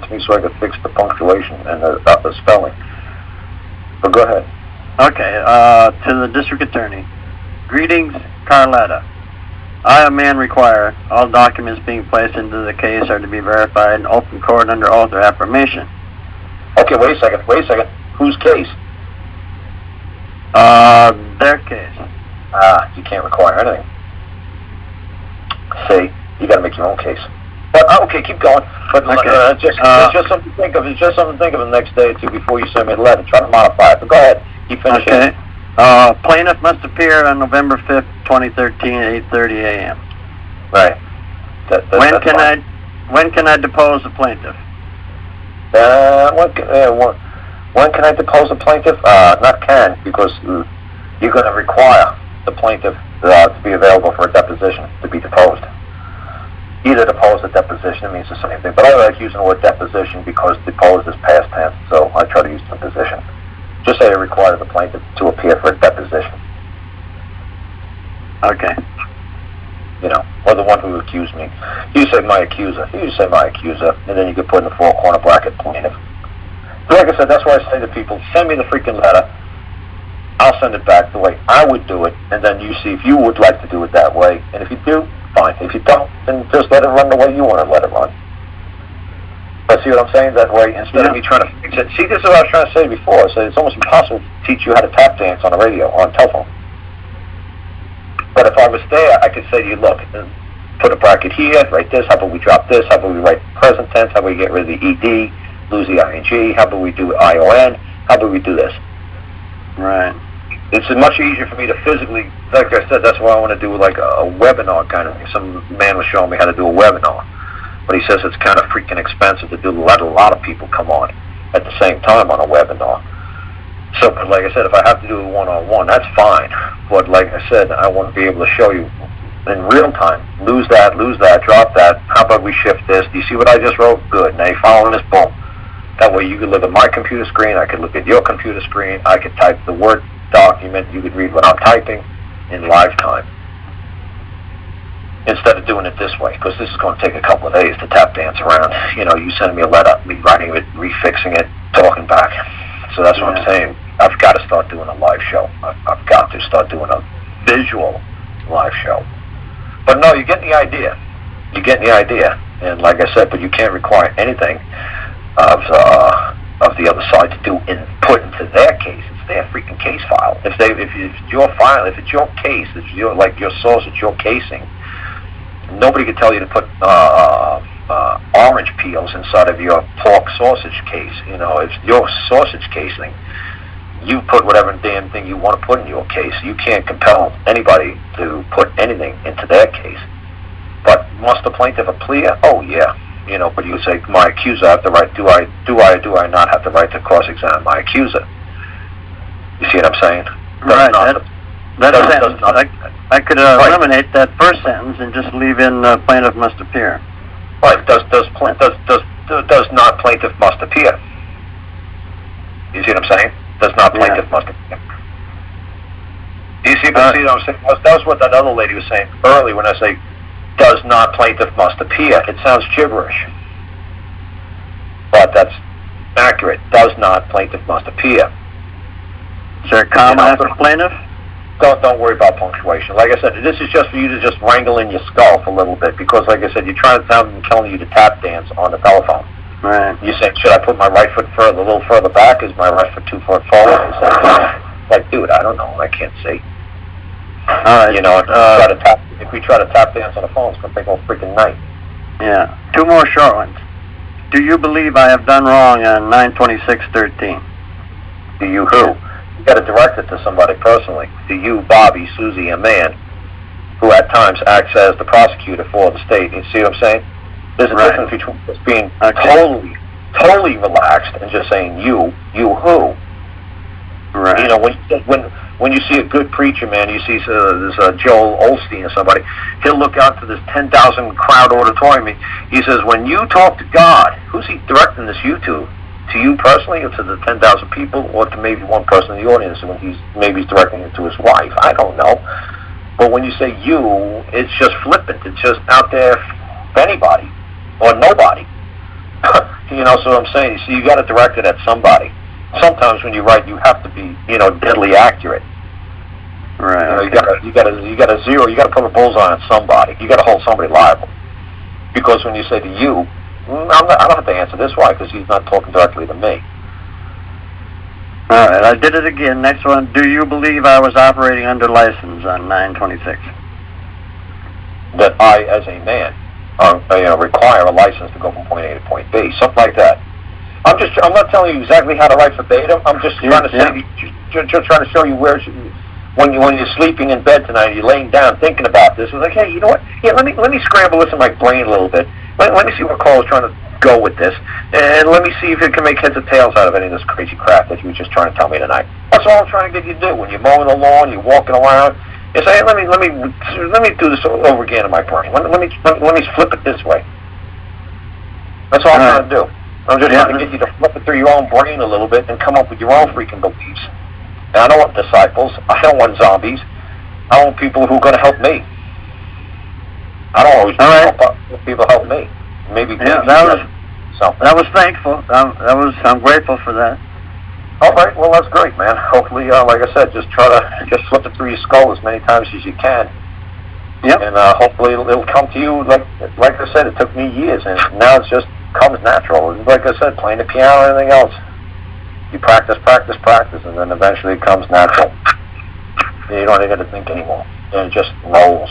to me so I could fix the punctuation and the spelling. But go ahead. Okay, to the district attorney. Greetings, Carletta. I, a man, require all documents being placed into the case are to be verified in open court under oath or affirmation. Okay, wait a second. Whose case? Their case. You can't require anything. See, you got to make your own case. But okay, keep going. But okay. It's just something to think of. It's just something to think of the next day or two before you send me the letter. Try to modify it. But go ahead. Keep finishing. Okay. Plaintiff must appear on November 5th, 2013 at 8:30 a.m. Right. When can I depose the plaintiff? When can I depose the plaintiff? Not can, because you're going to require the plaintiff to be available for a deposition to be deposed. Either depose or deposition, it means the same thing. But I like using the word deposition because deposed is past tense, so I try to use deposition. Just say I require the plaintiff to appear for a deposition. Okay. You know, or the one who accused me. You say my accuser. You say my accuser, and then you can put in the four-corner bracket plaintiff. Like I said, that's why I say to people, send me the freaking letter. I'll send it back the way I would do it, and then you see if you would like to do it that way. And if you do, fine. If you don't, then just let it run the way you want to let it run. But see what I'm saying? That way, instead of me trying to fix it. See, this is what I was trying to say before. I said it's almost impossible to teach you how to tap dance on the radio, on telephone. But if I was there, I could say to you, look, put a bracket here, write this, how about we drop this, how about we write present tense, how about we get rid of the ED, lose the ING, how about we do ION, how about we do this? Right. It's much easier for me to physically, like I said, that's why I want to do like a webinar kind of thing. Some man was showing me how to do a webinar, but he says it's kind of freaking expensive to do, let a lot of people come on at the same time on a webinar. So, but like I said, if I have to do a one-on-one, that's fine. But like I said, I want to be able to show you in real time. Lose that, drop that. How about we shift this? Do you see what I just wrote? Good. Now you following this? Boom. That way you could look at my computer screen. I could look at your computer screen. I could type the Word document. You could read what I'm typing in live time. Instead of doing it this way, because this is going to take a couple of days to tap dance around. You know, you sending me a letter, me writing it, refixing it, talking back. So that's what I'm saying. I've got to start doing a live show. I've got to start doing a visual live show. But no, you get the idea. You get the idea. And like I said, but you can't require anything of the other side to do input into their case. It's their freaking case file. If it's your file, if it's your case, it's your source, it's your casing. Nobody can tell you to put orange peels inside of your pork sausage case. You know, it's your sausage casing. You put whatever damn thing you want to put in your case. You can't compel anybody to put anything into their case. But must the plaintiff appear? Oh yeah. You know, but you say my accuser have the right. Do I not have the right to cross-examine my accuser? You see what I'm saying? I could eliminate that first sentence and just leave in plaintiff must appear. Right. Does not plaintiff must appear? You see what I'm saying? Does not plaintiff must appear? Do you see what I'm saying? That was what that other lady was saying earlier when I say does not plaintiff must appear. It sounds gibberish, but that's accurate. Does not plaintiff must appear. Is there a comma after plaintiff? Don't worry about punctuation. Like I said, this is just for you to just wrangle in your skull for a little bit, because like I said, you're trying to sound them telling you to tap dance on the telephone. Right. You say, should I put my right foot a little further back? Is my right foot 2 foot forward? It's like, dude, I don't know. I can't see. You know, if we try to tap dance on the phone, it's going to take all freaking night. Yeah. 2 more short ones. Do you believe I have done wrong on 9/26/13? Do you who? You got to direct it to somebody personally. Do you, Bobby, Susie, a man who at times acts as the prosecutor for the state? You see what I'm saying? There's a difference between just being totally relaxed and just saying you who. Right. You know, when you see a good preacher, man, you see there's Joel Osteen or somebody, he'll look out to this 10,000 crowd auditorium. He says, when you talk to God, who's he directing this you to? To you personally, or to the 10,000 people, or to maybe one person in the audience when he's directing it to his wife? I don't know. But when you say you, it's just flippant. It's just out there for anybody or nobody. You know, so I'm saying, so you got to direct it at somebody. Sometimes when you write, you have to be, you know, deadly accurate. Right. You know, you got to zero. You got to put a bullseye on somebody. You got to hold somebody liable. Because when you say to you, I don't have to answer this. Why? Because he's not talking directly to me. All right, I did it again. Next one. Do you believe I was operating under license on 9/26? That I, as a man, you know, require a license to go from point A to point B, something like that. I'm not telling you exactly how to write verbatim. I'm just trying to say, just trying to show you where, when you're sleeping in bed tonight, you're laying down thinking about this. It's like, hey, you know what? Yeah, let me scramble this in my brain a little bit. Let me see where Karl is trying to go with this, and let me see if it can make heads or tails out of any of this crazy crap that you were just trying to tell me tonight. That's all I'm trying to get you to do. When you're mowing the lawn, you're walking around, you say, hey, let me do this over again in my brain. Let me flip it this way. That's all I'm trying to do. I'm just trying to get you to flip it through your own brain a little bit and come up with your own freaking beliefs. And I don't want disciples. I don't want zombies. I want people who are going to help me. I don't always want people to help me. Maybe that was thankful. I'm grateful for that. All right, well, that's great, man. Hopefully, like I said, just try to just flip it through your skull as many times as you can. Yep. And hopefully it'll come to you. Like I said, it took me years, and now it just comes natural. Like I said, playing the piano or anything else. You practice, and then eventually it comes natural. You don't even have to think anymore. And it just rolls.